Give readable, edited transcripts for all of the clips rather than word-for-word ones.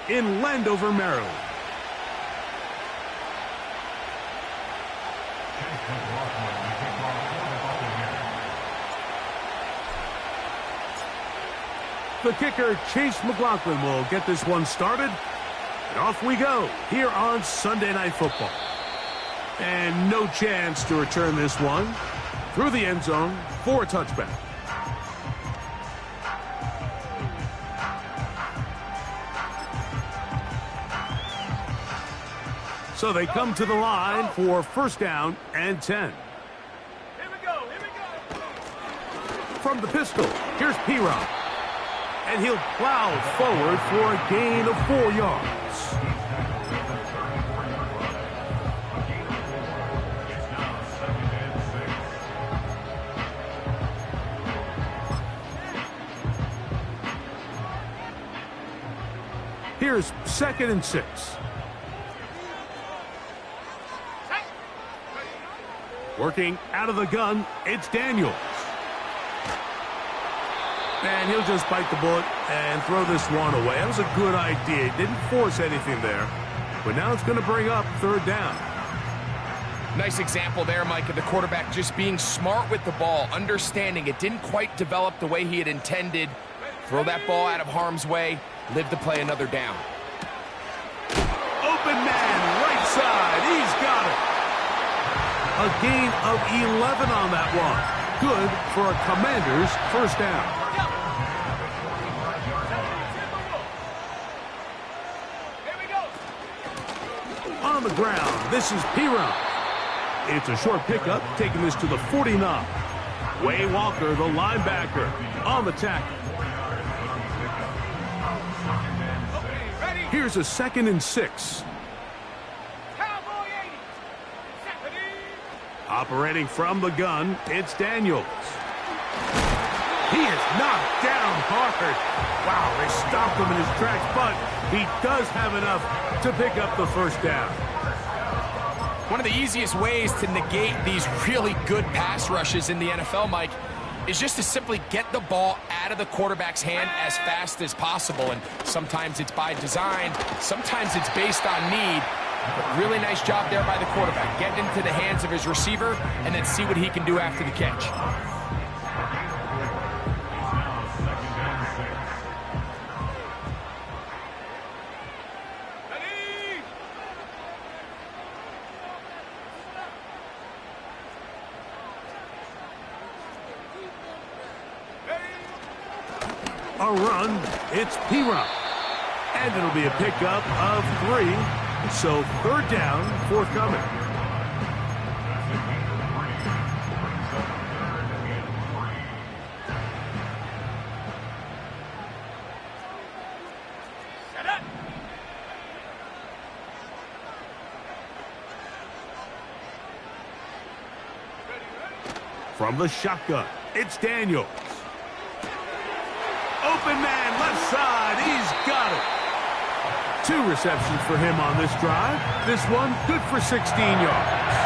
in Landover, Maryland. The kicker, Chase McLaughlin, will get this one started. And off we go here on Sunday Night Football. And no chance to return this one through the end zone for a touchback. So they come to the line for first down and 10. Here we go, here we go. From the pistol, here's P-Rob. And he'll plow forward for a gain of 4 yards. Here's 2nd and 6. Working out of the gun, it's Daniels. And he'll just bite the bullet and throw this one away. That was a good idea. Didn't force anything there. But now it's going to bring up 3rd down. Nice example there, Mike, of the quarterback just being smart with the ball, understanding it didn't quite develop the way he had intended. Throw that ball out of harm's way, live to play another down. Open man, right side. He's got it. A gain of 11 on that one. Good for a Commanders first down. On the ground, this is P-Rob. It's a short pickup, taking this to the 49. Way Walker, the linebacker, on the tackle. Here's a 2nd and 6. Operating from the gun, it's Daniels. He is knocked down hard. Wow, they stopped him in his tracks, but he does have enough to pick up the first down. One of the easiest ways to negate these really good pass rushes in the NFL, Mike, is just to simply get the ball out of the quarterback's hand as fast as possible. And sometimes it's by design, sometimes it's based on need. But really nice job there by the quarterback. Get into the hands of his receiver and then see what he can do after the catch. A run, it's P-Rob. And it'll be a pickup of 3. So 3rd down forthcoming. From the shotgun, it's Daniels. Open man, left side, he's got it. 2 receptions for him on this drive. This one good for 16 yards.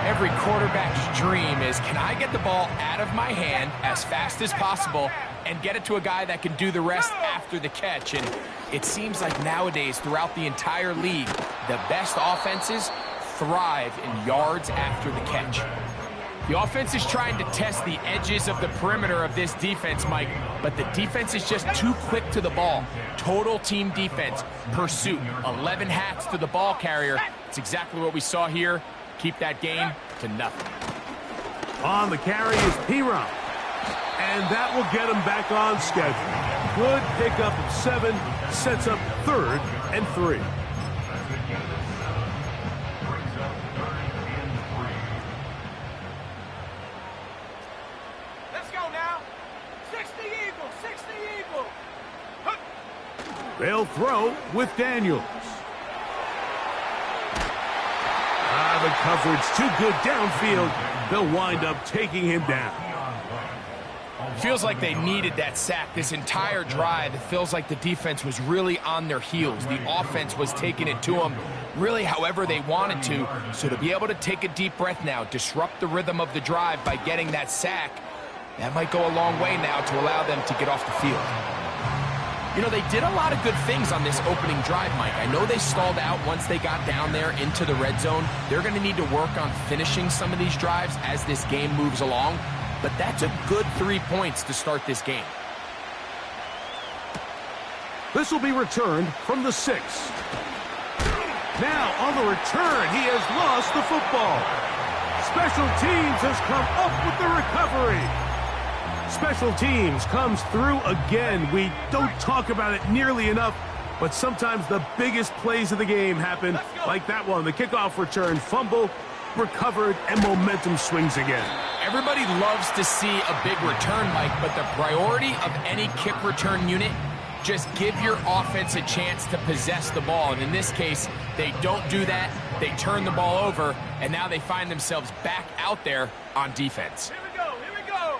Every quarterback's dream is, can I get the ball out of my hand as fast as possible and get it to a guy that can do the rest after the catch? And it seems like nowadays, throughout the entire league, the best offenses thrive in yards after the catch. The offense is trying to test the edges of the perimeter of this defense, Mike, but the defense is just too quick to the ball. Total team defense, pursuit, 11 hats to the ball carrier. It's exactly what we saw here. Keep that game to nothing. On the carry is P-Rob, and that will get him back on schedule. Good pickup of 7, sets up 3rd and 3. They'll throw with Daniels. The coverage too good downfield. They'll wind up taking him down. Feels like they needed that sack this entire drive. It feels like the defense was really on their heels. The offense was taking it to them really however they wanted to. So to be able to take a deep breath now, disrupt the rhythm of the drive by getting that sack, that might go a long way now to allow them to get off the field. You know, they did a lot of good things on this opening drive, Mike. I know they stalled out once they got down there into the red zone. They're going to need to work on finishing some of these drives as this game moves along. But that's a good 3 points to start this game. This will be returned from the 6. Now on the return, he has lost the football. Special teams has come up with the recovery. Special teams comes through again. We don't talk about it nearly enough, but sometimes the biggest plays of the game happen, like that one. The kickoff return, fumble, recovered, and momentum swings again. Everybody loves to see a big return, Mike, but the priority of any kick return unit, just give your offense a chance to possess the ball. And in this case, they don't do that. They turn the ball over, and now they find themselves back out there on defense. Here we go, here we go.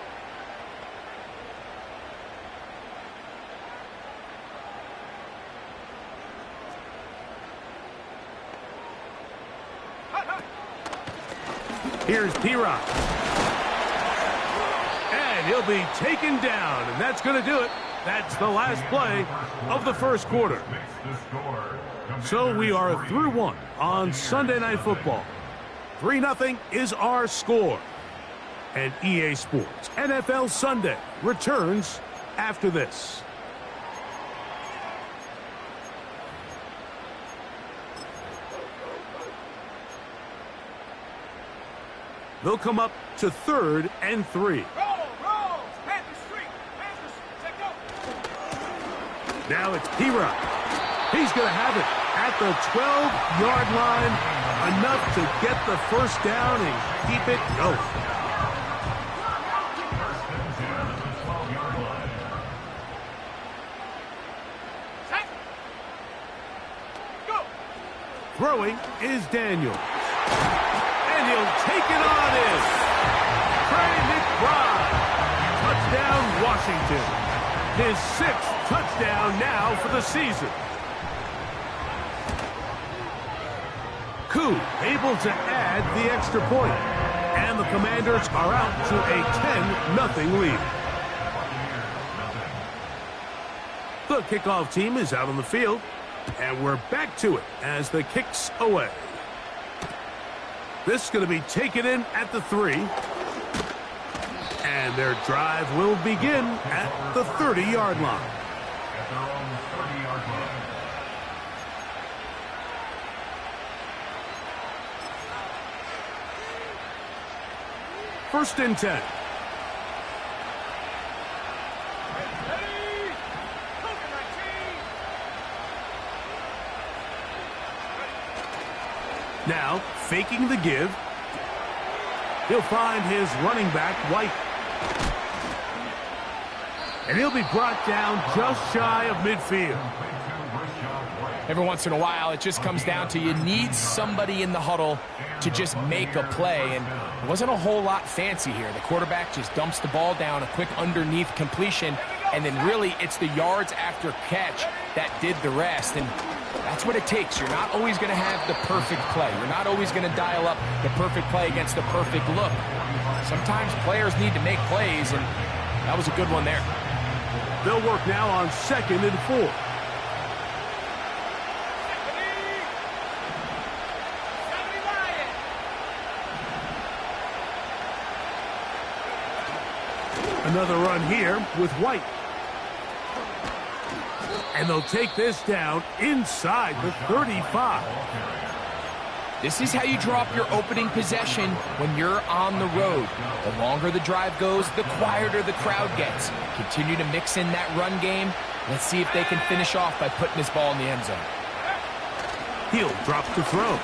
Here's P-Rock. And he'll be taken down, and that's going to do it. That's the last play of the first quarter. So we are through one on Sunday Night Football. 3-0 is our score. And EA Sports NFL Sunday returns after this. They'll come up to 3rd and 3. Roll, roll. Panther Street. Panthers, check out. Now it's P-Rock. He's going to have it at the 12-yard line. Enough to get the first down and keep it going. Set. Go. Throwing is Daniels. And he'll take it on in. Trey McBride. Touchdown, Washington. His 6th touchdown now for the season. Koo able to add the extra point. And the Commanders are out to a 10-0 lead. The kickoff team is out on the field. And we're back to it as the kick's away. This is going to be taken in at the 3. And their drive will begin at the 30-yard line. At their own 30-yard line. First and 10. Ready. COVID-19. Now, faking the give. He'll find his running back, White. And he'll be brought down just shy of midfield. Every once in a while, it just comes down to you need somebody in the huddle to just make a play, and it wasn't a whole lot fancy here. The quarterback just dumps the ball down, a quick underneath completion, and then really it's the yards after catch that did the rest, and that's what it takes. You're not always going to have the perfect play. You're not always going to dial up the perfect play against the perfect look. Sometimes players need to make plays, and that was a good one there. They'll work now on 2nd and 4. Another run here with White. And they'll take this down inside the 35. This is how you drop your opening possession when you're on the road. The longer the drive goes, the quieter the crowd gets. Continue to mix in that run game. Let's see if they can finish off by putting this ball in the end zone. He'll drop to throw.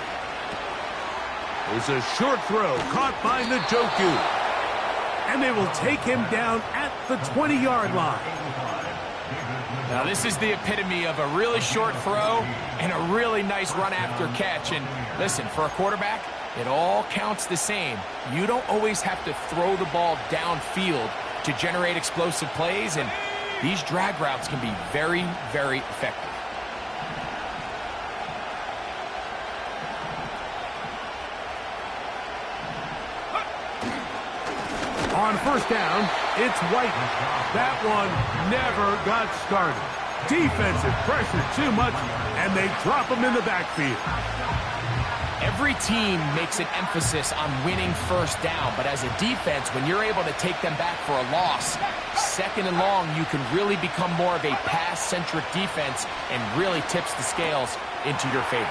There's a short throw caught by Njoku. And they will take him down at the 20-yard line. Now this is the epitome of a really short throw and a really nice run after catch. And listen, for a quarterback, it all counts the same. You don't always have to throw the ball downfield to generate explosive plays, and these drag routes can be very, very effective. On first down, it's White. That one never got started. Defensive pressure too much, and they drop him in the backfield. Every team makes an emphasis on winning first down, but as a defense, when you're able to take them back for a loss, second and long, you can really become more of a pass-centric defense and really tips the scales into your favor.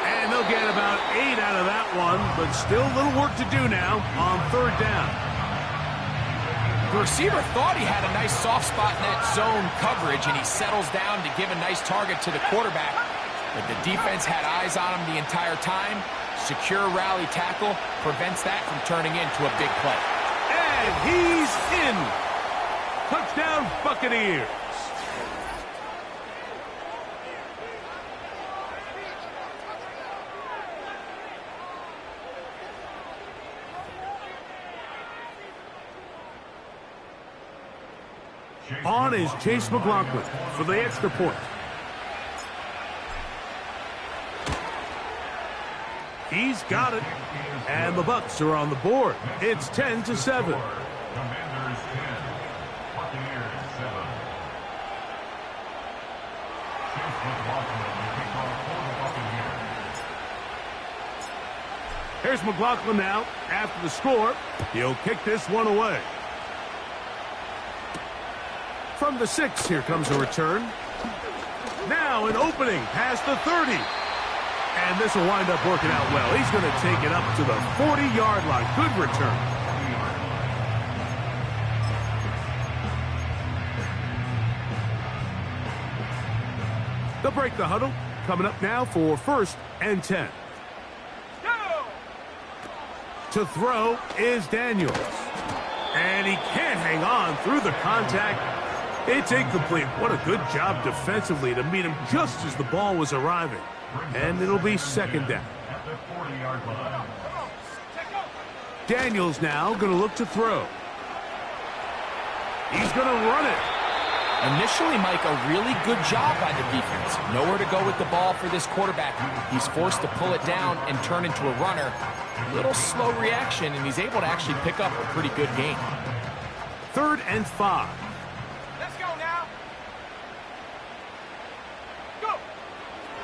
And they'll get about 8 out of that one, but still a little work to do now on third down. The receiver thought he had a nice soft spot in that zone coverage, and he settles down to give a nice target to the quarterback. But the defense had eyes on him the entire time. Secure rally tackle prevents that from turning into a big play. And he's in. Touchdown, Buccaneers. On is Chase McLaughlin for the extra point. He's got it. And the Bucs are on the board. It's 10-7. Commanders 10, Buccaneers 7. Chase McLaughlin will kick off for the Buccaneers. Here's McLaughlin now. After the score, he'll kick this one away. From the 6, here comes a return. Now an opening past the 30. And this will wind up working out well. He's going to take it up to the 40-yard line. Good return. They'll break the huddle. Coming up now for 1st and 10. To throw is Daniels. And he can't hang on through the contact. It's incomplete. What a good job defensively to meet him just as the ball was arriving. And it'll be 2nd down. At the 40-yard line. Daniels now going to look to throw. He's going to run it. Initially, Mike, a really good job by the defense. Nowhere to go with the ball for this quarterback. He's forced to pull it down and turn into a runner. A little slow reaction, and he's able to actually pick up a pretty good gain. 3rd and 5. Let's go now. Go.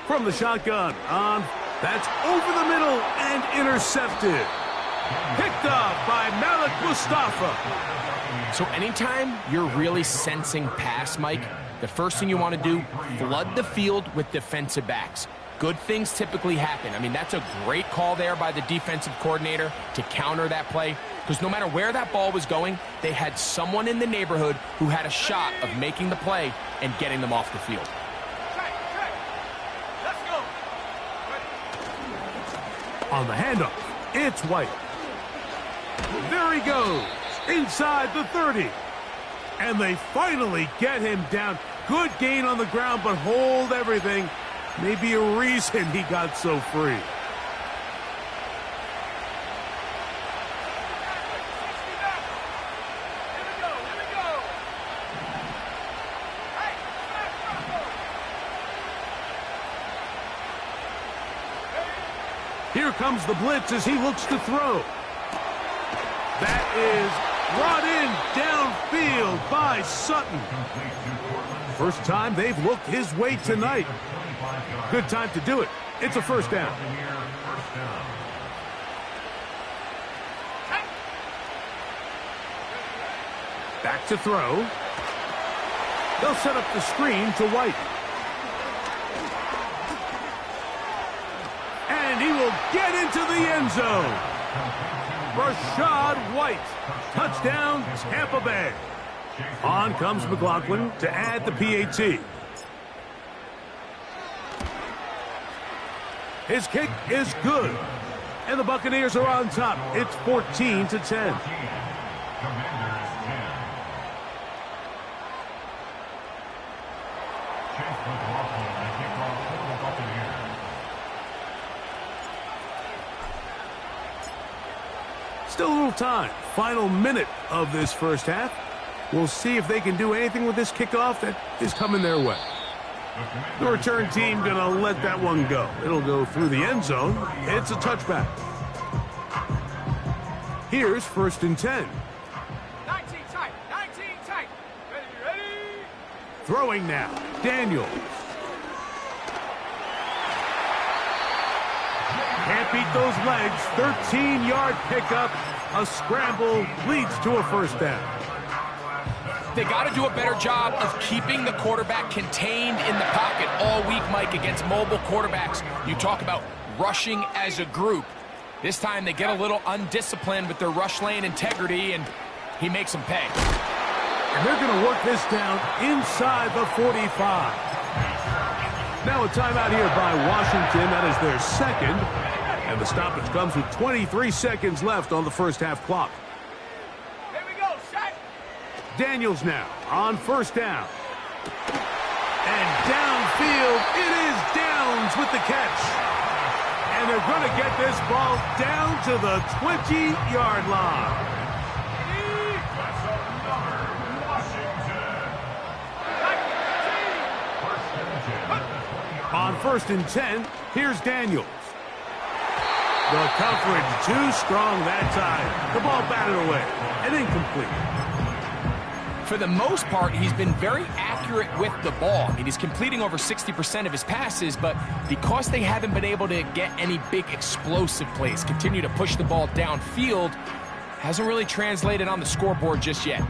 From the shotgun on. That's over the middle and intercepted. Picked up by Malik Mustafa. So anytime you're really sensing pass, Mike, the first thing you want to do, flood the field with defensive backs. Good things typically happen. I mean, that's a great call there by the defensive coordinator to counter that play, because no matter where that ball was going, they had someone in the neighborhood who had a shot of making the play and getting them off the field. Check. Let's go. On the handoff, it's White. There he goes, inside the 30. And they finally get him down. Good gain on the ground, but hold everything. Maybe a reason he got so free. Here comes the blitz as he looks to throw. That is brought in downfield by Sutton. First time they've looked his way tonight. Good time to do it. It's a 1st down. Back to throw. They'll set up the screen to White. And he will get into the end zone. Rashad White. Touchdown, Tampa Bay. On comes McLaughlin to add the PAT. His kick is good. And the Buccaneers are on top. It's 14-10. Commanders 10. Chase McLaughlin to kick off for the Buccaneers. Still a little time. Final minute of this first half. We'll see if they can do anything with this kickoff that is coming their way. The return team going to let that one go. It'll go through the end zone. It's a touchback. Here's 1st and 10. 19 tight. Ready. Throwing now. Daniels. Can't beat those legs. 13-yard pickup. A scramble leads to a first down. They got to do a better job of keeping the quarterback contained in the pocket all week, Mike, against mobile quarterbacks. You talk about rushing as a group. This time they get a little undisciplined with their rush lane integrity, and he makes them pay. And they're going to work this down inside the 45. Now a timeout here by Washington. That is their second. And the stoppage comes with 23 seconds left on the first half clock. Here we go, shot. Daniels now on first down. And downfield, it is Downs with the catch. And they're going to get this ball down to the 20-yard line. On 1st and 10, here's Daniels. The coverage too strong that time. The ball batted away and incomplete. For the most part, he's been very accurate with the ball. I mean, he's completing over 60% of his passes, but because they haven't been able to get any big explosive plays, continue to push the ball downfield, hasn't really translated on the scoreboard just yet.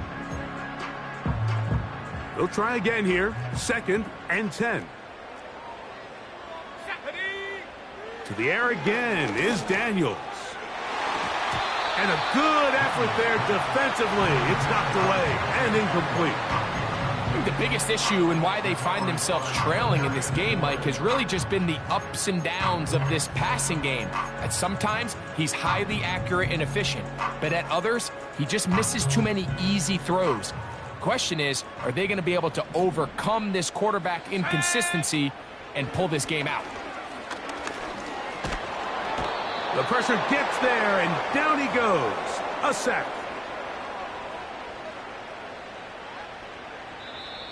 They'll try again here. 2nd and 10. To the air again is Daniels. And a good effort there defensively. It's knocked away and incomplete. I think the biggest issue and why they find themselves trailing in this game, Mike, has really just been the ups and downs of this passing game. At sometimes, he's highly accurate and efficient, but at others, he just misses too many easy throws. The question is, are they going to be able to overcome this quarterback inconsistency and pull this game out? The pressure gets there, and down he goes. A sack.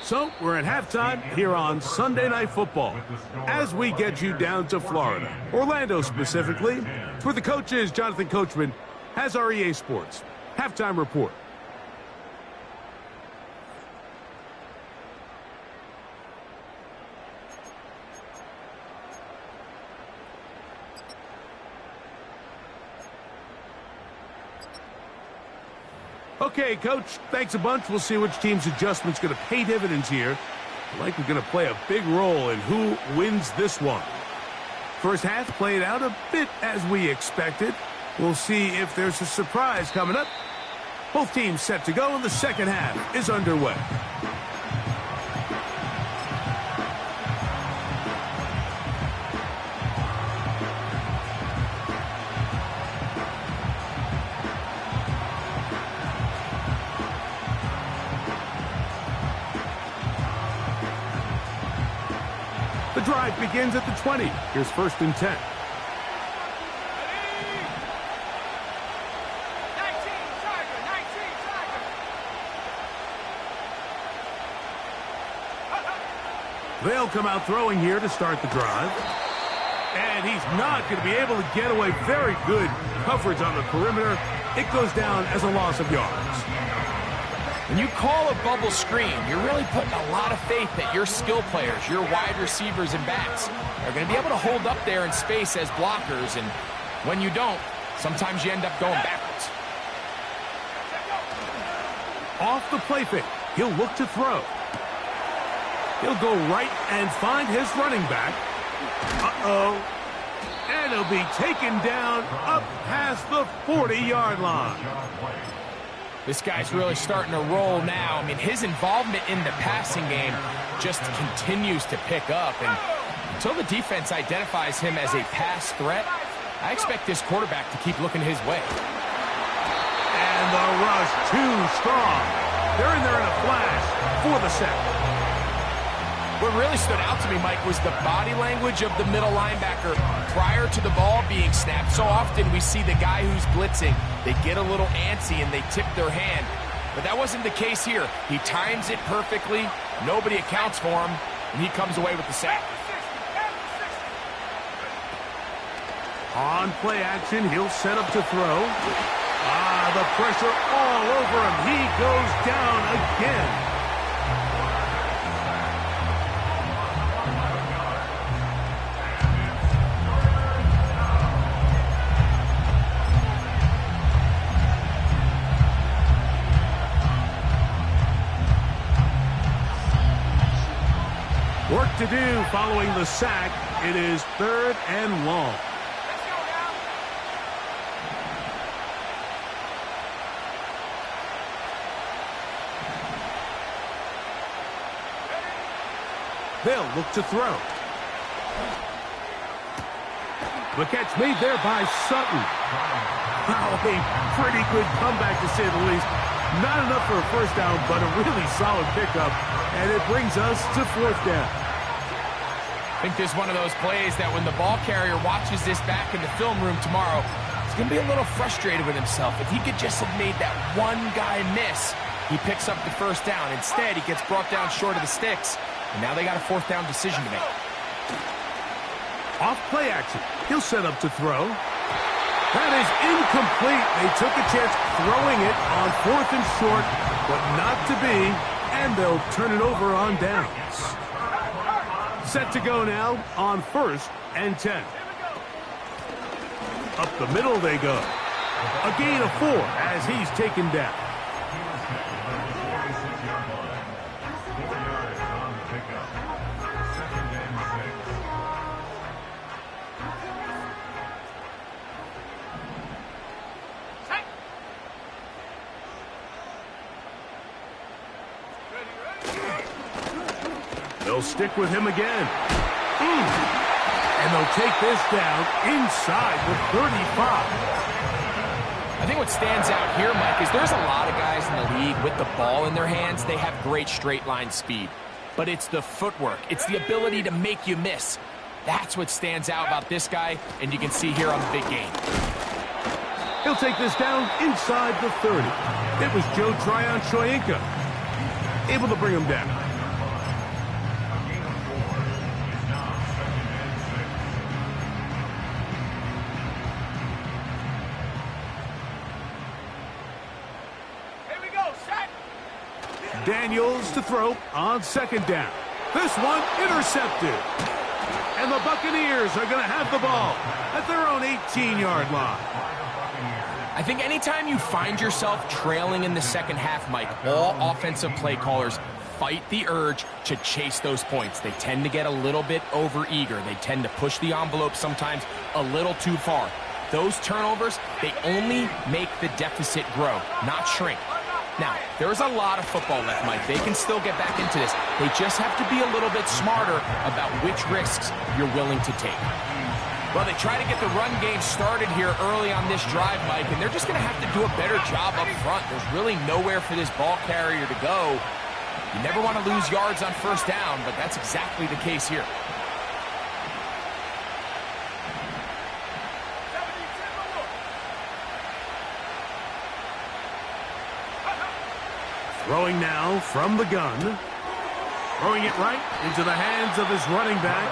So, we're at halftime here on Sunday Night Football. As we get you down to Florida, Orlando specifically, where the coach is Jonathan Coachman, has our EA Sports Halftime Report. Okay, Coach, thanks a bunch. We'll see which team's adjustment's going to pay dividends here. Likely going to play a big role in who wins this one. First half played out a bit as we expected. We'll see if there's a surprise coming up. Both teams set to go, and the second half is underway. The drive begins at the 20. Here's 1st and 10. 19, Tiger, 19, Tiger. They'll come out throwing here to start the drive. And he's not going to be able to get away. Very good coverage on the perimeter. It goes down as a loss of yards. When you call a bubble screen, you're really putting a lot of faith that your skill players, your wide receivers and backs, are going to be able to hold up there in space as blockers. And when you don't, sometimes you end up going backwards. Off the play fake, he'll look to throw. He'll go right and find his running back. Uh-oh. And he'll be taken down up past the 40-yard line. This guy's really starting to roll now. I mean, his involvement in the passing game just continues to pick up. And until the defense identifies him as a pass threat, I expect this quarterback to keep looking his way. And the rush too strong. They're in there in a flash for the sack. What really stood out to me, Mike, was the body language of the middle linebacker prior to the ball being snapped. So often we see the guy who's blitzing, they get a little antsy and they tip their hand. But that wasn't the case here. He times it perfectly, nobody accounts for him, and he comes away with the sack. On play action, he'll set up to throw. The pressure all over him. He goes down again. what to do following the sack. It is 3rd and long. Let's go now. They'll look to throw. The catch made there by Sutton. Wow, a pretty good comeback to say the least. Not enough for a first down, but a really solid pickup. And it brings us to 4th down. I think this is one of those plays that when the ball carrier watches this back in the film room tomorrow, he's going to be a little frustrated with himself. If he could just have made that one guy miss, he picks up the first down. Instead, he gets brought down short of the sticks, and now they got a 4th down decision to make. Off play action. He'll set up to throw. That is incomplete. They took a chance throwing it on 4th and short, but not to be, and they'll turn it over on downs. Set to go now on 1st and 10. Up the middle they go. A gain of 4 as he's taken down. They'll stick with him again. And they'll take this down inside the 35. I think what stands out here, Mike, is there's a lot of guys in the league with the ball in their hands. They have great straight line speed. But it's the footwork. It's the ability to make you miss. That's what stands out about this guy, and you can see here on the big game. He'll take this down inside the 30. It was Joe Tryon-Shoyinka able to bring him down. Daniels to throw on 2nd down. This one intercepted. And the Buccaneers are going to have the ball at their own 18-yard line. I think anytime you find yourself trailing in the second half, Mike, all offensive play callers fight the urge to chase those points. They tend to get a little bit overeager. They tend to push the envelope sometimes a little too far. Those turnovers, they only make the deficit grow, not shrink. Now, there's a lot of football left, Mike. They can still get back into this. They just have to be a little bit smarter about which risks you're willing to take. Well, they try to get the run game started here early on this drive, Mike, and they're just going to have to do a better job up front. There's really nowhere for this ball carrier to go. You never want to lose yards on 1st down, but that's exactly the case here. Throwing now from the gun. Throwing it right into the hands of his running back.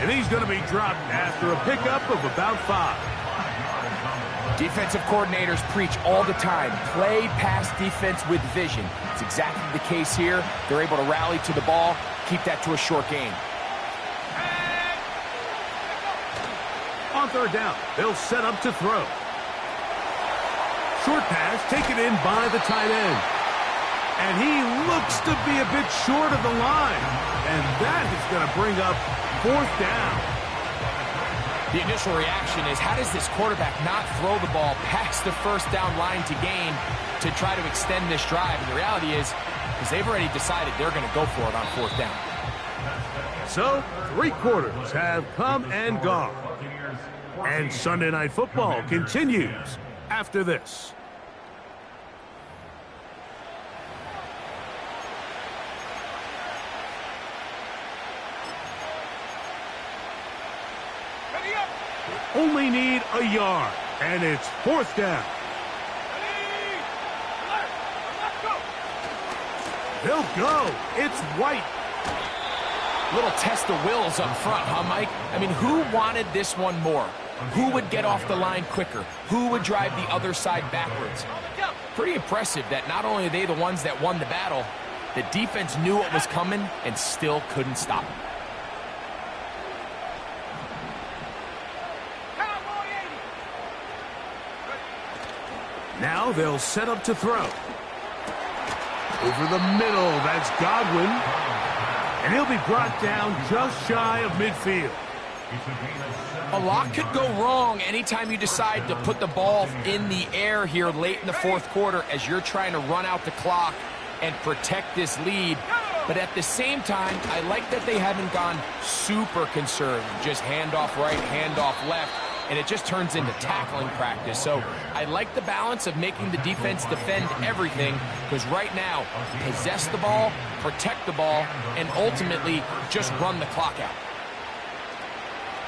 And he's going to be dropped after a pickup of about 5. Defensive coordinators preach all the time, play pass defense with vision. It's exactly the case here. They're able to rally to the ball, keep that to a short gain. On 3rd down, they'll set up to throw. Short pass taken in by the tight end. And he looks to be a bit short of the line. And that is going to bring up 4th down. The initial reaction is, how does this quarterback not throw the ball past the 1st down line to gain to try to extend this drive? And the reality is they've already decided they're going to go for it on 4th down. So, 3 quarters have come and gone. And Sunday Night Football continues after this. Only need a yard, and it's 4th down. They'll go. It's White. Little test of wills up front, huh, Mike? I mean, who wanted this one more? Who would get off the line quicker? Who would drive the other side backwards? Pretty impressive that not only are they the ones that won the battle, the defense knew what was coming and still couldn't stop it. Now they'll set up to throw. Over the middle, that's Godwin. And he'll be brought down just shy of midfield. A lot could go wrong anytime you decide to put the ball in the air here late in the fourth quarter as you're trying to run out the clock and protect this lead. But at the same time, I like that they haven't gone super conservative, just handoff right, handoff left, and it just turns into tackling practice. So I like the balance of making the defense defend everything, because right now, possess the ball, protect the ball, and ultimately just run the clock out.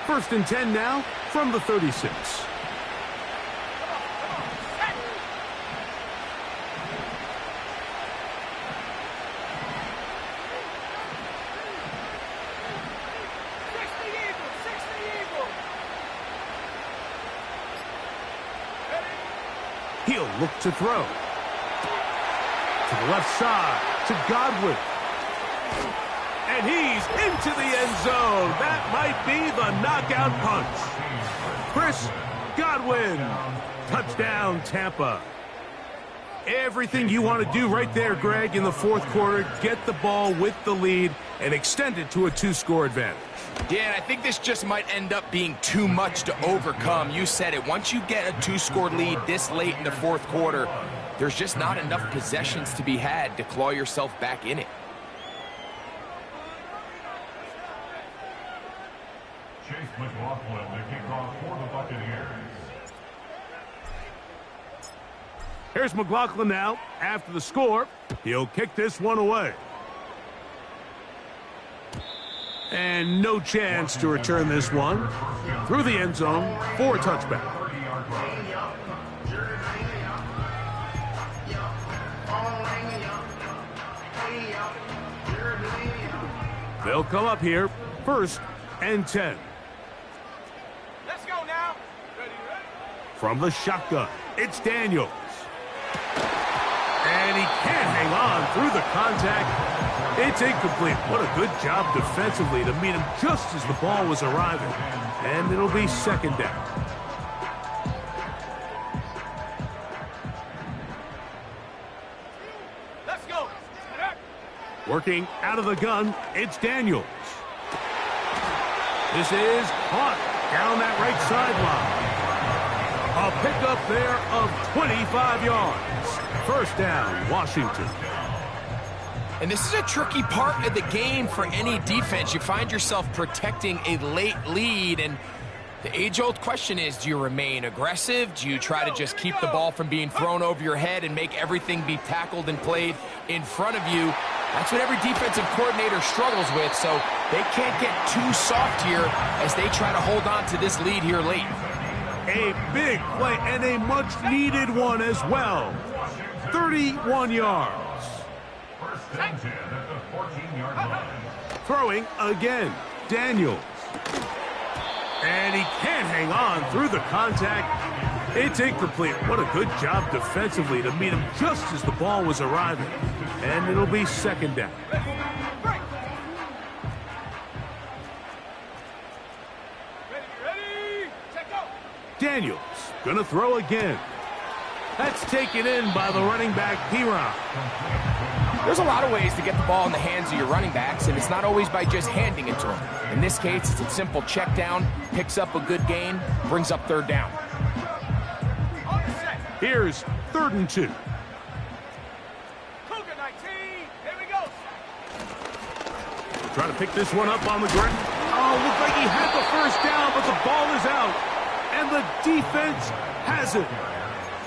1st and 10 now from the 36. He'll look to throw. To the left side, to Godwin. And he's into the end zone. That might be the knockout punch. Chris Godwin. Touchdown, Tampa. Everything you want to do right there, Greg, in the fourth quarter. Get the ball with the lead and extend it to a 2-score advantage. Yeah, and I think this just might end up being too much to overcome. You said it. Once you get a 2-score lead this late in the fourth quarter, there's just not enough possessions to be had to claw yourself back in it. Chase McLaughlin, the kickoff for the Buccaneers. Here's McLaughlin now. After the score, he'll kick this one away. And no chance to return this one through the end zone for a touchback. They'll come up here, 1st and 10. Let's go now. Ready. From the shotgun, it's Daniels. And he can't hang on through the contact. It's incomplete. What a good job defensively to meet him just as the ball was arriving. And it'll be 2nd down. Let's go. Working out of the gun, it's Daniels. This is caught down that right sideline. A pickup there of 25 yards. 1st down, Washington. And this is a tricky part of the game for any defense. You find yourself protecting a late lead, and the age-old question is, do you remain aggressive? Do you try to just keep the ball from being thrown over your head and make everything be tackled and played in front of you? That's what every defensive coordinator struggles with, so they can't get too soft here as they try to hold on to this lead here late. A big play and a much-needed one as well. 31 yards. 1st and 10 at the 14-yard line. Throwing again, Daniels. And he can't hang on through the contact. It's incomplete. What a good job defensively to meet him just as the ball was arriving. And it'll be 2nd down. Ready. Check go. Daniels gonna throw again. That's taken in by the running back, Piron. There's a lot of ways to get the ball in the hands of your running backs, and it's not always by just handing it to them. In this case, it's a simple check down, picks up a good gain, brings up 3rd down. Here's 3rd and 2. Cougar 19. Here we go. Trying to pick this one up on the ground. Oh, looked like he had the 1st down, but the ball is out. And the defense has it.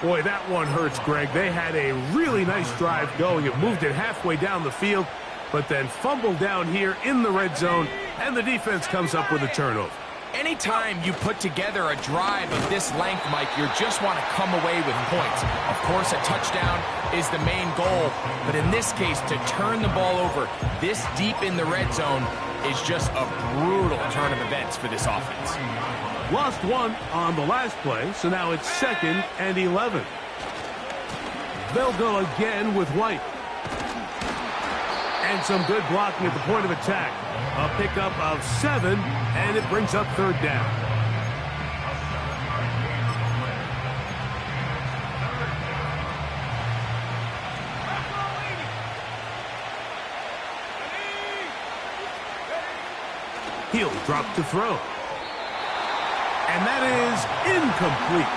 Boy, that one hurts, Greg. They had a really nice drive going. It moved it halfway down the field, but then fumbled down here in the red zone, and the defense comes up with a turnover. Anytime you put together a drive of this length, Mike, you just want to come away with points. Of course, a touchdown is the main goal, but in this case, to turn the ball over this deep in the red zone is just a brutal turn of events for this offense. Lost one on the last play, so now it's 2nd and 11. They'll go again with White. And some good blocking at the point of attack. A pickup of 7, and it brings up 3rd down. He'll drop to throw. And that is incomplete.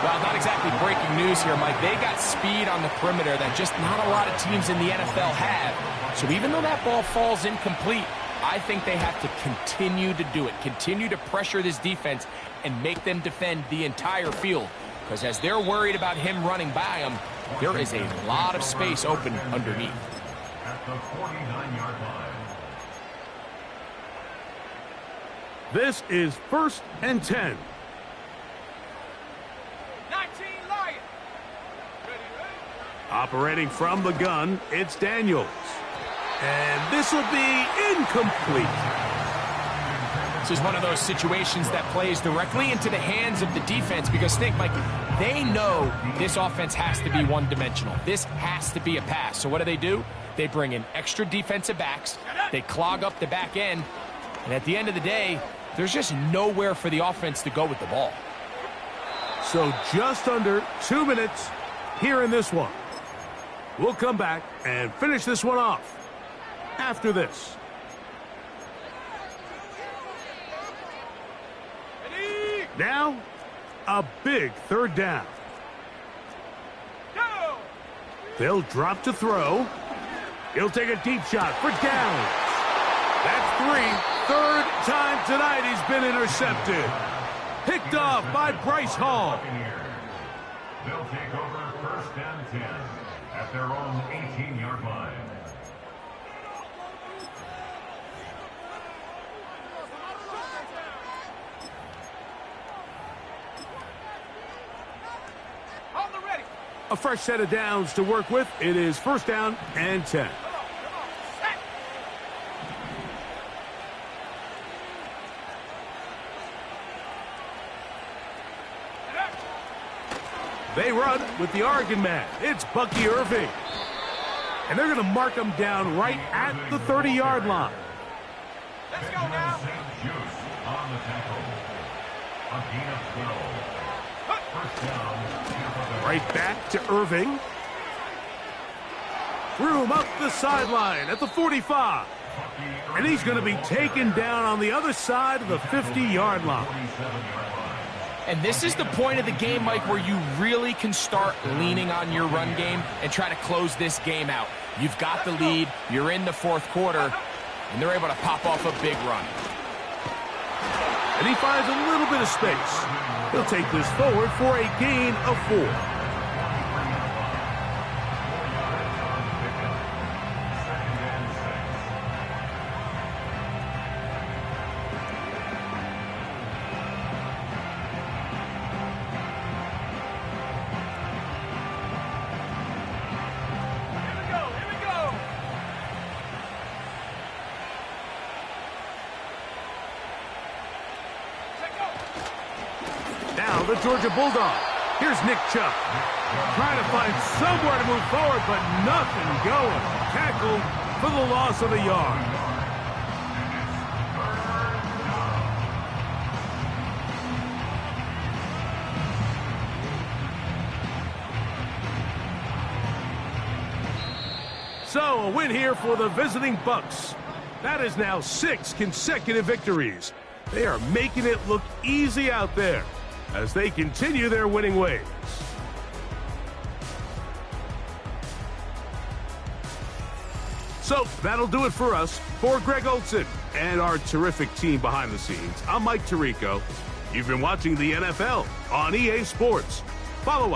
Well, not exactly breaking news here, Mike. They got speed on the perimeter that just not a lot of teams in the NFL have. So even though that ball falls incomplete, I think they have to continue to do it, continue to pressure this defense and make them defend the entire field. Because as they're worried about him running by them, there is a lot of space open underneath. At the 49-yard line. This is 1st and 10. 19 Lions. Ready. Operating from the gun, it's Daniels. And this will be incomplete. This is one of those situations that plays directly into the hands of the defense because think, Mike, they know this offense has to be one-dimensional. This has to be a pass. So what do? They bring in extra defensive backs. They clog up the back end. And at the end of the day, there's just nowhere for the offense to go with the ball. So just under 2 minutes here in this one. We'll come back and finish this one off after this. Ready. Now, a big 3rd down. Go. They'll drop to throw. He'll take a deep shot for down. That's 3. 3rd time tonight he's been intercepted. Picked off by Bryce Hall. They'll take over 1st and 10 at their own 18-yard line. Hold the ready. A fresh set of downs to work with. It is 1st down and 10. Set. They run with the Oregon man. It's Bucky Irving. And they're going to mark him down right at the 30-yard line. Let's go now. St. Juice on the tackle. A gain of 12. 1st down. Right back to Irving. Threw him up the sideline at the 45. And he's going to be taken down on the other side of the 50-yard line. And this is the point of the game, Mike, where you really can start leaning on your run game and try to close this game out. You've got the lead, you're in the 4th quarter, and they're able to pop off a big run. And he finds a little bit of space. He'll take this forward for a gain of 4. Now the Georgia Bulldog. Here's Ncaa. Trying to find somewhere to move forward, but nothing going. Tackled for the loss of a yard. So a win here for the visiting Bucks. That is now 6 consecutive victories. They are making it look easy out there as they continue their winning ways. So that'll do it for us. For Greg Olson and our terrific team behind the scenes, I'm Mike Tirico. You've been watching the NFL on EA Sports. Follow us.